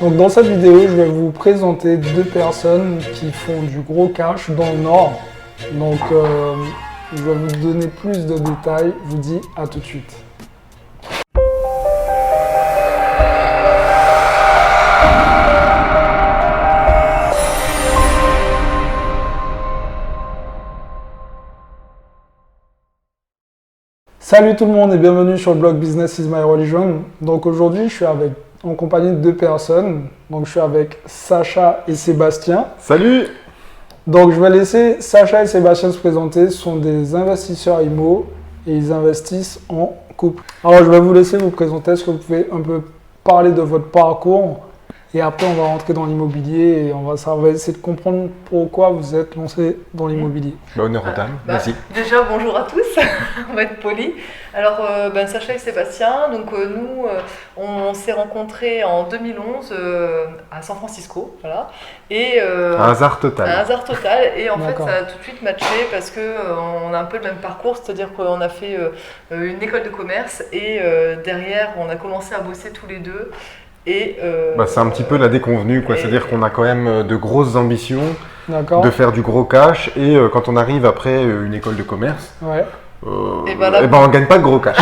Donc dans cette vidéo, je vais vous présenter deux personnes qui font du gros cash dans le Nord. Donc je vais vous donner plus de détails. Je vous dis à tout de suite. Salut tout le monde et bienvenue sur le blog Business is my religion. Donc aujourd'hui, je suis en compagnie de deux personnes. Donc je suis avec Sacha et Sébastien. Salut! Donc je vais laisser Sacha et Sébastien se présenter. Ce sont des investisseurs IMO et ils investissent en couple. Alors je vais vous laisser vous présenter. Est-ce que vous pouvez un peu parler de votre parcours? Et après, on va rentrer dans l'immobilier et on va essayer de comprendre pourquoi vous êtes lancé dans l'immobilier. Honneur aux dames, merci. Déjà, bonjour à tous, on va être polis. Alors, Sacha et Sébastien, donc nous, on s'est rencontrés en 2011 à San Francisco, voilà. Et, un hasard total. Un hasard total, et en fait, D'accord. ça a tout de suite matché parce qu'on a un peu le même parcours, c'est-à-dire qu'on a fait une école de commerce et derrière, on a commencé à bosser tous les deux. C'est un petit peu la déconvenue, quoi. C'est-à-dire qu'on a quand même de grosses ambitions de faire du gros cash et quand on arrive après une école de commerce, Ouais. on ne gagne pas de gros cash.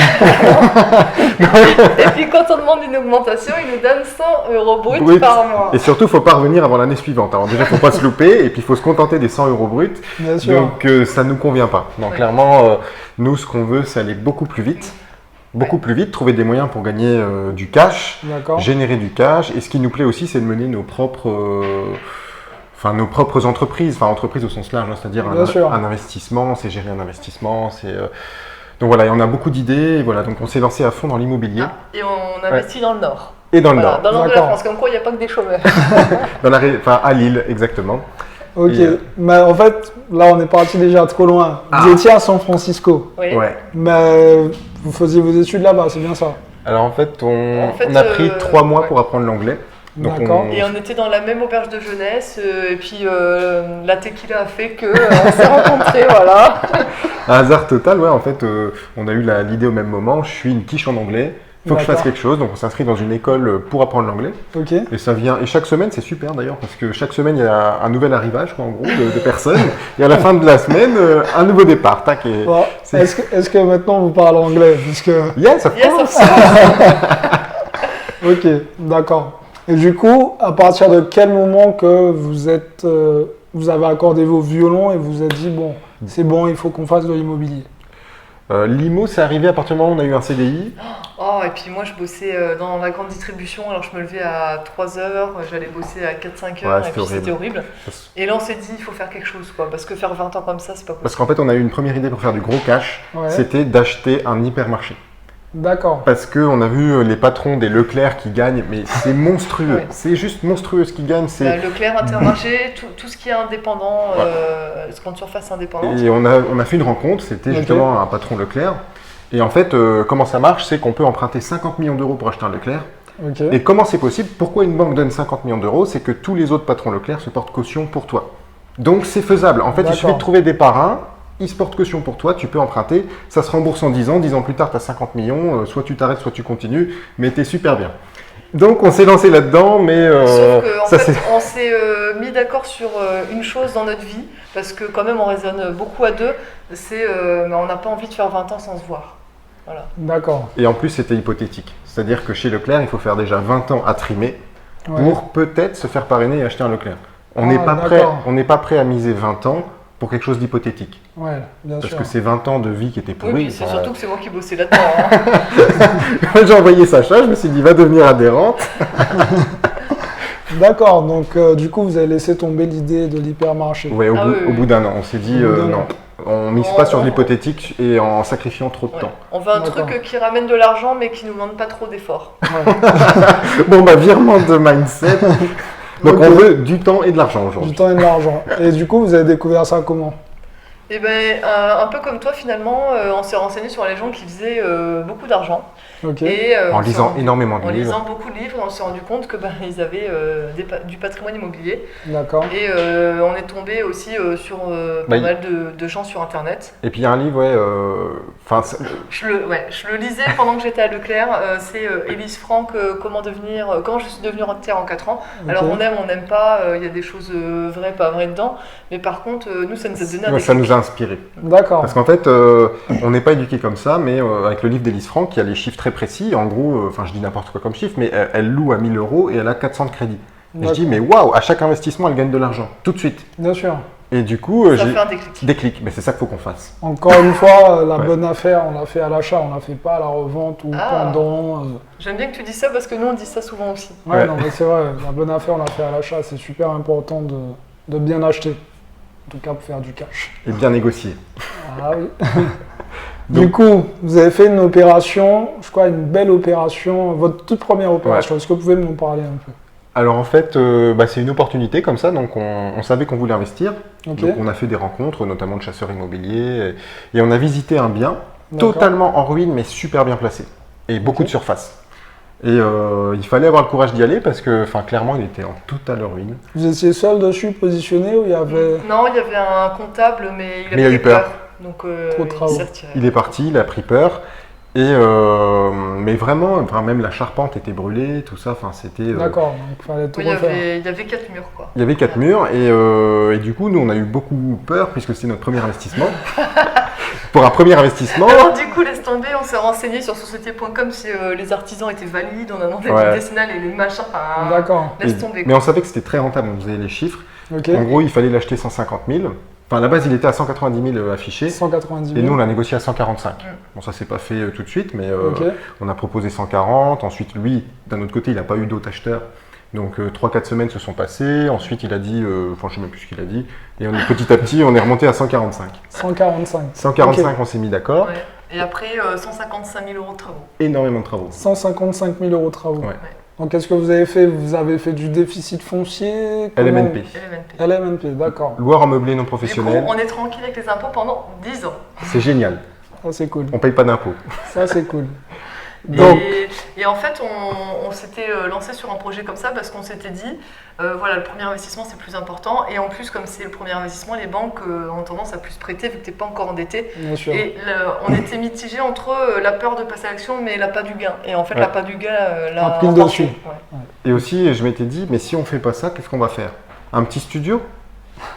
Et puis quand on demande une augmentation, ils nous donnent 100 € bruts par mois. Et surtout, il ne faut pas revenir avant l'année suivante. Alors déjà, il ne faut pas se louper et puis il faut se contenter des 100 € bruts. Bien sûr. Donc ça ne nous convient pas. Donc clairement, nous, ce qu'on veut, c'est aller beaucoup plus vite. Beaucoup plus vite, trouver des moyens pour gagner du cash, générer du cash. Et ce qui nous plaît aussi, c'est de mener nos propres entreprises, entreprises au sens large, c'est-à-dire un investissement, c'est gérer un investissement, donc voilà, et on a beaucoup d'idées, et voilà, donc on s'est lancé à fond dans l'immobilier. Et on investit dans le Nord. Et dans le Nord. Dans le Nord de la France, comme quoi il n'y a pas que des chômeurs. À Lille, exactement. Ok, mais en fait, là on est parti déjà trop loin. Vous étiez à San Francisco. Oui. Ouais. Mais vous faisiez vos études là-bas, c'est bien ça? Alors en fait, on a pris 3 mois pour apprendre l'anglais. D'accord. Et on était dans la même auberge de jeunesse, et puis la tequila a fait qu'on s'est rencontrés, voilà. Un hasard total, ouais, en fait, on a eu l'idée au même moment. Je suis une quiche en anglais. Il faut que je fasse quelque chose, donc on s'inscrit dans une école pour apprendre l'anglais. Ok. Et ça vient, et chaque semaine, c'est super d'ailleurs, parce que chaque semaine, il y a un nouvel arrivage, quoi, en gros, de personnes. Et à la fin de la semaine, un nouveau départ. Tac, et Bon, est-ce que maintenant vous parlez anglais? Yes, of course. Ok, d'accord. Et du coup, à partir de quel moment que vous avez accordé vos violons et vous vous êtes dit, bon, c'est bon, il faut qu'on fasse de l'immobilier? L'IMO, c'est arrivé à partir du moment où on a eu un CDI. Oh, et puis moi je bossais dans la grande distribution, alors je me levais à 3 heures, j'allais bosser à 4-5 heures, et puis c'était horrible. Et là on s'est dit, il faut faire quelque chose, quoi, parce que faire 20 ans comme ça, c'est pas possible. Parce qu'en fait, on a eu une première idée pour faire du gros cash, c'était d'acheter un hypermarché. D'accord. Parce qu'on a vu les patrons des Leclerc qui gagnent, mais c'est monstrueux, c'est juste monstrueux ce qu'ils gagnent. Leclerc, Intermarché, tout ce qui est indépendant, grande surface indépendante. Et on a fait une rencontre, c'était justement un patron Leclerc. Et en fait, comment ça marche, c'est qu'on peut emprunter 50 millions d'euros pour acheter un Leclerc. Okay. Et comment c'est possible? Pourquoi une banque donne 50 millions d'euros? C'est que tous les autres patrons Leclerc se portent caution pour toi. Donc c'est faisable. En fait, il suffit de trouver des parrains. Ils se portent caution pour toi, tu peux emprunter, ça se rembourse en 10 ans, 10 ans plus tard tu as 50 millions, soit tu t'arrêtes, soit tu continues, mais tu es super bien. Donc on s'est lancé là-dedans, mais Sauf qu'en fait, on s'est mis d'accord sur une chose dans notre vie, parce que quand même on raisonne beaucoup à deux, c'est on n'a pas envie de faire 20 ans sans se voir. Voilà. D'accord. Et en plus c'était hypothétique, c'est-à-dire que chez Leclerc il faut faire déjà 20 ans à trimer pour peut-être se faire parrainer et acheter un Leclerc. On n'est pas prêt à miser 20 ans pour quelque chose d'hypothétique. Ouais, bien sûr. Parce que c'est 20 ans de vie qui étaient pourris. Oui, c'est surtout que c'est moi qui bossais là-dedans. Hein. J'ai envoyé Sacha, je me suis dit, va devenir adhérente. D'accord, donc du coup, vous avez laissé tomber l'idée de l'hypermarché. Ouais, au bout d'un an, on s'est dit, non, on mise pas sur l'hypothétique et en sacrifiant trop de temps. On veut un truc qui ramène de l'argent, mais qui nous demande pas trop d'efforts. Bon, virement de mindset. Donc on veut du temps et de l'argent aujourd'hui. Du temps et de l'argent. Et du coup, vous avez découvert ça comment? Et ben, un peu comme toi finalement, on s'est renseigné sur les gens qui faisaient beaucoup d'argent. Ok. Et En lisant énormément de en livres. lisant beaucoup de livres, on s'est rendu compte que ils avaient du patrimoine immobilier. D'accord. Et on est tombé aussi sur pas mal de gens sur Internet. Et puis il y a un livre, ouais, Je le lisais pendant que j'étais à Leclerc. C'est Élise Franck, comment je suis devenue rentière en 4 ans. Ok. Alors on aime pas, il y a des choses vraies, pas vraies dedans. Mais par contre, nous, ça nous a donné un ouais, ça déclic. nous a inspiré. D'accord. Parce qu'en fait, on n'est pas éduqué comme ça, mais avec le livre d'Élise Franck, il y a les chiffres très précis. En gros, je dis n'importe quoi comme chiffre, mais elle loue à 1000 € et elle a 400 de crédit. Et je dis, mais waouh, à chaque investissement, elle gagne de l'argent, tout de suite. Bien sûr. Et du coup, Ça j'ai fait un déclic. déclic. Mais c'est ça qu'il faut qu'on fasse. Encore une fois, la Ouais. bonne affaire, on l'a fait à l'achat, on l'a fait pas à la revente ou Ah. pendant. J'aime bien que tu dises ça parce que nous, on dit ça souvent aussi. Ouais, Ouais. non, mais c'est vrai, la bonne affaire, on l'a fait à l'achat. C'est super important de bien acheter. En tout cas, pour faire du cash. Et bien négocier. Ah oui. Donc- Du coup, vous avez fait une opération, je crois une belle opération, votre toute première opération. Est-ce que vous pouvez nous en parler un peu? Alors en fait, c'est une opportunité comme ça, donc on savait qu'on voulait investir. Ok. Donc on a fait des rencontres, notamment de chasseurs immobiliers, et on a visité un bien D'accord. totalement en ruine, mais super bien placé, et beaucoup Ok. de surface. Et il fallait avoir le courage d'y aller parce que, clairement, il était en totale ruine. Vous étiez seul dessus, positionné, ou il y avait. Non, il y avait un comptable, mais Mais il a eu peur. Donc, Trop de travaux. il s'est retiré. Il est parti, il a pris peur, et mais vraiment, même la charpente était brûlée, tout ça. C'était. D'accord, donc il fallait tout Oui, il y refaire. avait 4 murs, quoi. Il y avait 4 murs, et du coup, nous, on a eu beaucoup peur puisque c'était notre premier investissement. Pour un premier investissement. Alors du coup, laisse tomber, on s'est renseigné sur société.com si les artisans étaient valides, on a demandé Ouais. les décennales et les machins, enfin, D'accord. laisse tomber. Mais on savait que c'était très rentable, on faisait les chiffres. Ok. En gros, il fallait l'acheter 150 000. Enfin, à la base, il était à 190 000 affiché. 190 000. Et nous, on l'a négocié à 145. Mm. Bon, ça s'est pas fait tout de suite, mais Ok. on a proposé 140. Ensuite, lui, d'un autre côté, il n'a pas eu d'autres acheteurs. Donc, 3-4 semaines se sont passées. Ensuite, il a dit, je ne sais même plus ce qu'il a dit. Et petit à petit, on est remonté à 145. 145. 145, Ok. on s'est mis d'accord. Ouais. Et après, 155 000 € de travaux. Énormément de travaux. 155 000 € de travaux. Ouais. Donc qu'est-ce que vous avez fait? Vous avez fait du déficit foncier? Comment- LMNP. LMNP. LMNP, d'accord. Loueur en meublé non Du coup, professionnel. on est tranquille avec les impôts pendant 10 ans. C'est génial. Ça c'est cool. On paye pas d'impôts. Ça c'est cool. Donc, Et en fait, on s'était lancé sur un projet comme ça parce qu'on s'était dit, voilà, le premier investissement c'est plus important. Et en plus, comme c'est le premier investissement, les banques ont tendance à plus prêter vu que tu n'es pas encore endetté. bien sûr. Et on était mitigé entre la peur de passer à l'action mais l'appât du gain. Et en fait, Ouais. l'appât du gain l'a A pris le emporté. dessus. Ouais. Et aussi, je m'étais dit, mais si on fait pas ça, qu'est-ce qu'on va faire? Un petit studio?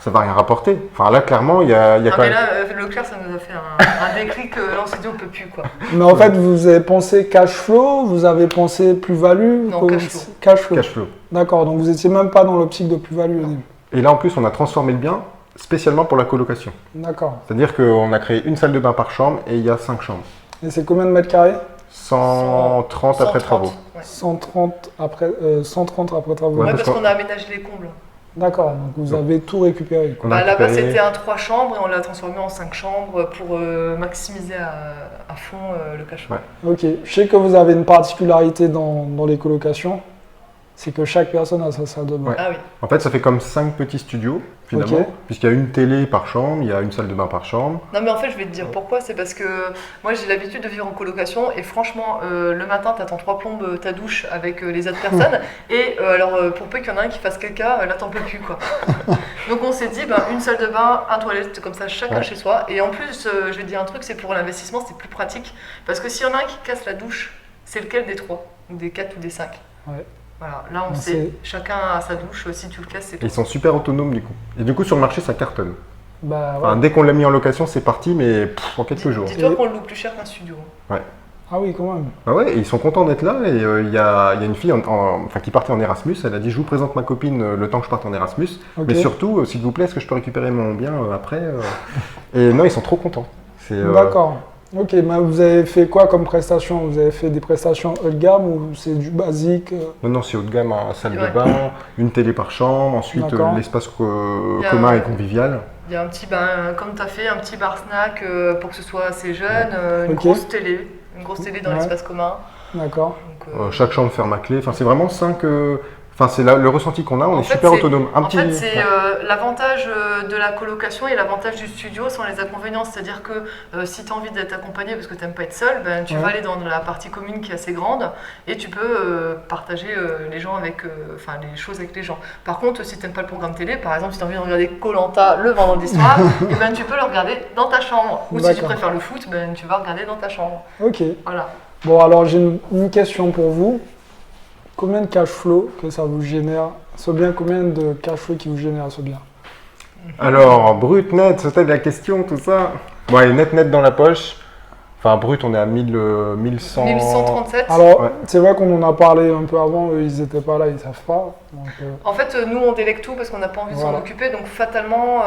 Ça va rien rapporter. Enfin là, clairement, il y a Ah, quand mais même. là, Leclerc, ça nous a fait un déclic. Là, on s'est dit, on peut plus quoi. Mais en fait, vous avez pensé cash flow, vous avez pensé plus-value? Non, Comment- cash flow. Cash flow. Cash flow. D'accord, donc vous étiez même pas dans l'optique de plus-value au début. Et là, en plus, on a transformé le bien spécialement pour la colocation. D'accord. C'est-à-dire qu'on a créé une salle de bain par chambre et il y a 5 chambres. Et c'est combien de mètres carrés? 130 après 130, travaux. Ouais, 130 après travaux. Ouais, Ouais, parce parce qu'on- qu'on a aménagé les combles. D'accord, donc vous avez tout récupéré. quoi. On a Là-bas, récupéré- c'était un 3 chambres et on l'a transformé en 5 chambres pour maximiser à fond le cash flow. Ouais. Ok, je sais que vous avez une particularité dans les colocations, c'est que chaque personne a sa salle de bain. Ouais. Ah oui. En fait, ça fait comme 5 petits studios, finalement, Ok. puisqu'il y a une télé par chambre, il y a une salle de bain par chambre. Non mais en fait je vais te dire pourquoi, c'est parce que moi j'ai l'habitude de vivre en colocation et franchement le matin t'attends 3 plombes ta douche avec les autres personnes et alors pour peu qu'il y en a un qui fasse caca, là t'en peux plus quoi. Donc on s'est dit une salle de bain, un toilette comme ça chacun Ouais. chez soi et en plus je vais te dire un truc, c'est pour l'investissement c'est plus pratique parce que s'il y en a un qui casse la douche, c'est lequel des 3 ou des 4 ou des 5? Ouais. Voilà, là on On sait, sait. chacun a sa douche, si tu le casses c'est Et toi. ils sont super autonomes du coup. Et du coup, sur le marché, ça cartonne. Bah, Enfin, ouais. dès qu'on l'a mis en location, c'est parti, mais en quelques jours. Dis-toi Et- qu'on le loue plus cher qu'un studio. Ah oui, quand même. Ah ouais, et ils sont contents d'être là. Et il y a une fille qui partait en Erasmus. Elle a dit, je vous présente ma copine le temps que je parte en Erasmus. Ok. Mais surtout, s'il vous plaît, est-ce que je peux récupérer mon bien après Et non, ils sont trop contents. D'accord. Ok, mais vous avez fait quoi comme prestation? Vous avez fait des prestations haut de gamme ou c'est du basique? Non, c'est haut de gamme, hein, salle Ouais. de bain, une télé par chambre, ensuite D'accord. l'espace Il y a- commun et convivial. Il y a un petit, comme tu as fait, un petit bar snack pour que ce soit assez jeune, une Ok. grosse télé dans Ouais. l'espace commun. D'accord. Donc, Chaque chambre ferme à clé. Enfin, c'est vraiment 5. Enfin, c'est le ressenti qu'on a, on est super autonome. En fait, c'est l'avantage de la colocation et l'avantage du studio sont les inconvénients. C'est-à-dire que si tu as envie d'être accompagné parce que tu n'aimes pas être seul, ben, tu vas aller dans la partie commune qui est assez grande et tu peux partager les gens avec, les choses avec les gens. Par contre, si tu n'aimes pas le programme télé, par exemple, si tu as envie de regarder Koh-Lanta le vendredi soir, et ben, tu peux le regarder dans ta chambre. Ou si tu préfères le foot, ben, tu vas regarder dans ta chambre. Ok. Voilà. Bon, alors j'ai une question pour vous. Combien de cash flow que ça vous génère? C'est bien combien de cash flow qui vous génère, c'est bien? Alors, brut, net, c'était la question, tout ça. Ouais, net dans la poche. Enfin, brut, on est à 1100... 1137. Alors, c'est vrai qu'on en a parlé un peu avant, eux, ils n'étaient pas là, ils ne savent pas. Donc, En fait, nous, on délègue tout parce qu'on n'a pas envie de s'en occuper. Donc, fatalement,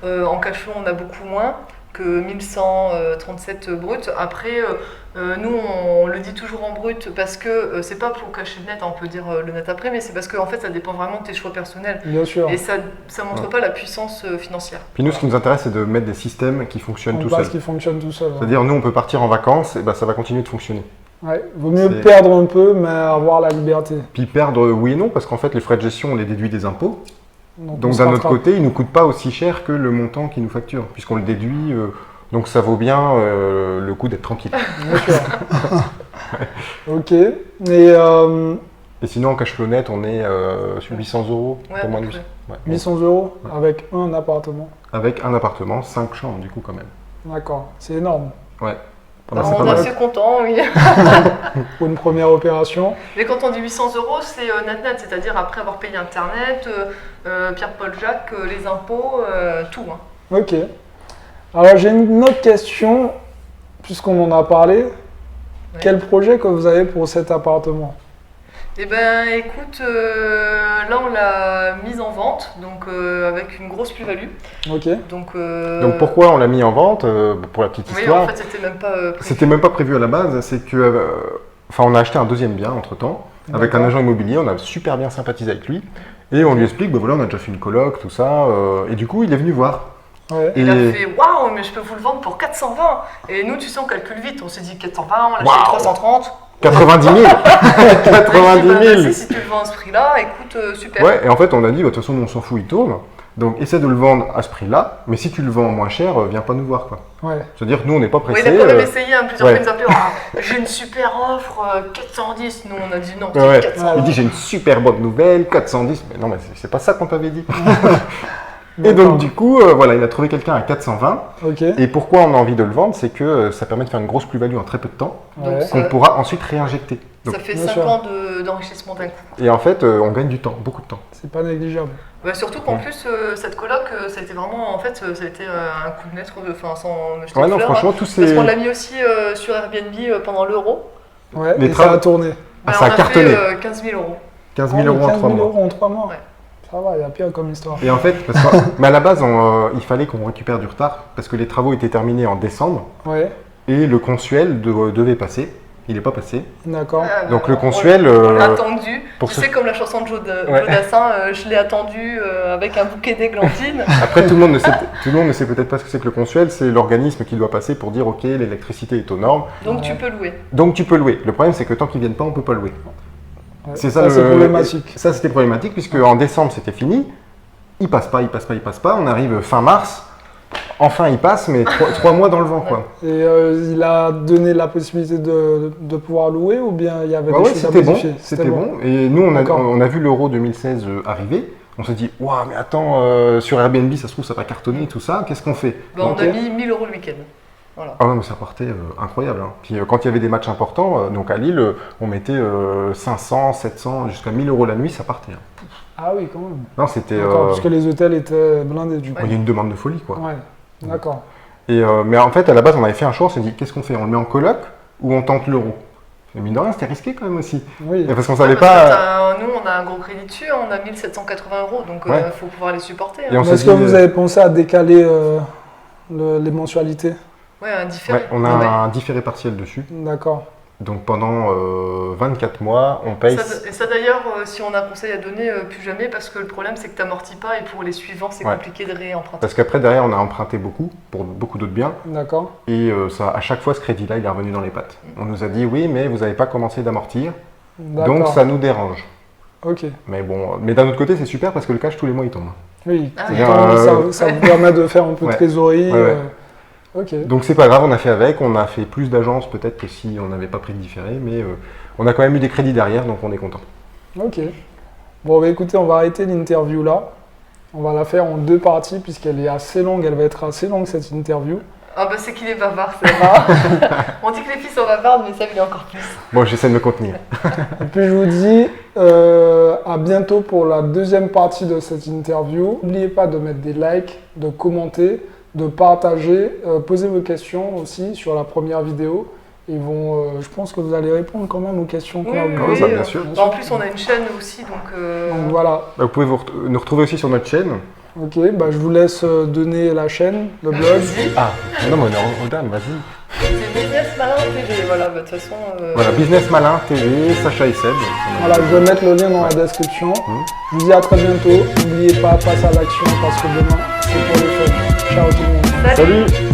en cash flow, on a beaucoup moins que 1137 brut. Après, nous, on le dit toujours en brut parce que c'est pas pour cacher le net, on peut dire le net après, mais c'est parce que en fait, ça dépend vraiment de tes choix personnels. Bien sûr. Et ça montre pas la puissance financière. Puis nous, ce qui nous intéresse, c'est de mettre des systèmes qui fonctionnent tout seuls. Qui fonctionnent tout seuls. C'est-à-dire, nous, on peut partir en vacances, et ben, ça va continuer de fonctionner. Ouais, vaut mieux perdre un peu, mais avoir la liberté. Puis perdre, oui et non, parce qu'en fait, les frais de gestion, on les déduit des impôts. Donc d'un autre côté, ils ne nous coûtent pas aussi cher que le montant qu'ils nous facturent, puisqu'on le déduit. Donc ça vaut bien le coup d'être tranquille. Bien sûr. Ok. Et sinon, en cash flow net, on est sur 800 €. Pour moins de 800 € avec un appartement. Avec un appartement, 5 chambres du coup quand même. D'accord, c'est énorme. Ouais. On est assez content, oui. Pour une première opération. Mais quand on dit 800 €, c'est net, c'est-à-dire après avoir payé Internet, Pierre-Paul Jacques, les impôts, tout. Hein. Ok. Alors j'ai une autre question, puisqu'on en a parlé. Ouais. Quel projet que vous avez pour cet appartement? Eh ben écoute, là on l'a mise en vente, donc avec une grosse plus-value. Ok. Donc pourquoi on l'a mis en vente? Pour la petite histoire. Oui, en fait c'était même pas prévu. C'était même pas prévu à la base, c'est que... on a acheté un deuxième bien entre-temps, avec un agent immobilier, on a super bien sympathisé avec lui. Et on lui explique, voilà, on a déjà fait une coloc, tout ça. Et du coup, il est venu voir. Ouais. Il a fait waouh, mais je peux vous le vendre pour 420. Et nous, tu sais, on calcule vite. On s'est dit 420, on l'a acheté 330. 90 000 90 000 Si tu le vends à ce prix-là, écoute, super. Ouais, et en fait, on a dit, de toute façon, on s'en fout, il tourne. Donc, essaie de le vendre à ce prix-là. Mais si tu le vends moins cher, viens pas nous voir, quoi. Ouais. C'est-à-dire que nous, on n'est pas pressés. Oui, il a quand même essayé plusieurs fois. Il nous a appelé, j'ai une super offre, 410. Nous, on a dit non, 420. Il dit, j'ai une super bonne nouvelle, 410. Mais non, mais c'est pas ça qu'on t'avait dit. Et donc du coup, voilà, il a trouvé quelqu'un à 420. Okay. Et pourquoi on a envie de le vendre, c'est que ça permet de faire une grosse plus-value en très peu de temps, qu'on pourra ensuite réinjecter. Donc, ça fait 5 ans d'enrichissement d'un coup. Et en fait, on gagne du temps, beaucoup de temps. C'est pas négligeable. Bah, surtout qu'en plus, cette coloc, ça a été vraiment, en fait, ça a été un coup de maître, sans me jeter de fleurs, franchement, tout c'est... Parce qu'on l'a mis aussi sur Airbnb pendant l'Euro. Ouais, et ça a tourné. Ça a cartonné. Fait 15 000 €. 15 000 € en 3 mois. 15 000 € en 3 mois. Ouais. Ça va, il y a pire comme histoire. Et en fait, mais à la base, il fallait qu'on récupère du retard parce que les travaux étaient terminés en décembre. Ouais. Et le consuel devait passer. Il n'est pas passé. D'accord. Donc le consuel... On l'a attendu. Tu sais, sais, comme la chanson de Joe Dassin, je l'ai attendu avec un bouquet d'églantines. Après, tout le monde ne sait peut-être pas ce que c'est que le consuel. C'est l'organisme qui doit passer pour dire, OK, l'électricité est aux normes. Donc tu peux louer. Donc tu peux louer. Le problème, c'est que tant qu'ils ne viennent pas, on ne peut pas louer. Ouais, c'est ça, c'est problématique. Ça, c'était problématique, puisque en décembre, c'était fini. Il passe pas. On arrive fin mars. Enfin, il passe, mais 3 mois dans le vent, quoi. Et il a donné la possibilité de pouvoir louer, ou bien il y avait des choses à modifier? C'était bon. Et nous, on a vu l'Euro 2016 arriver. On s'est dit, waouh, mais attends, sur Airbnb, ça se trouve, ça va cartonner, tout ça. Qu'est-ce qu'on fait? On a mis 1 000 € le week-end. Voilà. Ah ouais, mais ça partait incroyable. Hein. Puis quand il y avait des matchs importants, donc à Lille, on mettait 500, 700, jusqu'à 1 000 € la nuit, ça partait. Hein. Ah oui, quand même. Non, c'était. Parce que les hôtels étaient blindés du coup. Il y a une demande de folie, quoi. Ouais, d'accord. Et mais en fait, à la base, on avait fait un choix, on s'est dit, qu'est-ce qu'on fait? On le met en coloc ou on tente l'Euro? Mais mine de rien, c'était risqué quand même aussi. Oui. Et parce qu'on savait pas. Nous, on a un gros crédit dessus, on a 1 780 €, donc il faut pouvoir les supporter. Hein. Est-ce que vous avez pensé à décaler les mensualités? Ouais, un différé. Ouais, on a un différé partiel dessus. D'accord. Donc pendant 24 mois, on paye... Et ça d'ailleurs, si on a un conseil à donner, plus jamais, parce que le problème c'est que tu n'amortis pas et pour les suivants c'est compliqué de réemprunter. Parce qu'après derrière on a emprunté beaucoup, pour beaucoup d'autres biens. D'accord. Et ça, à chaque fois ce crédit-là il est revenu dans les pattes. On nous a dit oui mais vous n'avez pas commencé d'amortir, donc ça nous dérange. Ok. Mais bon, mais d'un autre côté, c'est super parce que le cash, tous les mois, il tombe. Oui, Ah, ça vous permet de faire un peu de Ouais. trésorerie. Ouais. Ok. Donc c'est pas grave, on a fait avec, on a fait plus d'agences peut-être que si on n'avait pas pris de différé, mais on a quand même eu des crédits derrière, donc on est content. Ok. Bon, bah, écoutez, on va arrêter l'interview là. On va la faire en 2 parties puisqu'elle est assez longue. Elle va être assez longue cette interview. Ah bah c'est qu'il est bavard, c'est rare. On dit que les filles sont bavardes, mais ça, il est encore plus. Bon, j'essaie de me contenir. Et puis je vous dis à bientôt pour la 2e partie de cette interview. N'oubliez pas de mettre des likes, de commenter, de partager, posez vos questions aussi sur la première vidéo. Ils vont, je pense que vous allez répondre quand même aux questions qu'on va vous Oui, poser. ça, bien sûr. En plus, on a une chaîne aussi, donc... Donc voilà. Vous pouvez nous retrouver aussi sur notre chaîne. Ok, bah, je vous laisse donner la chaîne, le blog. Ah, non, mais on regarde, vas-y. C'est Business Malin TV, voilà, bah, de toute façon... Voilà, Business Malin TV, Sacha et Seb. Voilà, je vais mettre le lien dans la description. Je vous dis à très bientôt. N'oubliez pas, passe à l'action parce que demain, c'est pour le fun. Ciao tout le monde. Salut. Salut.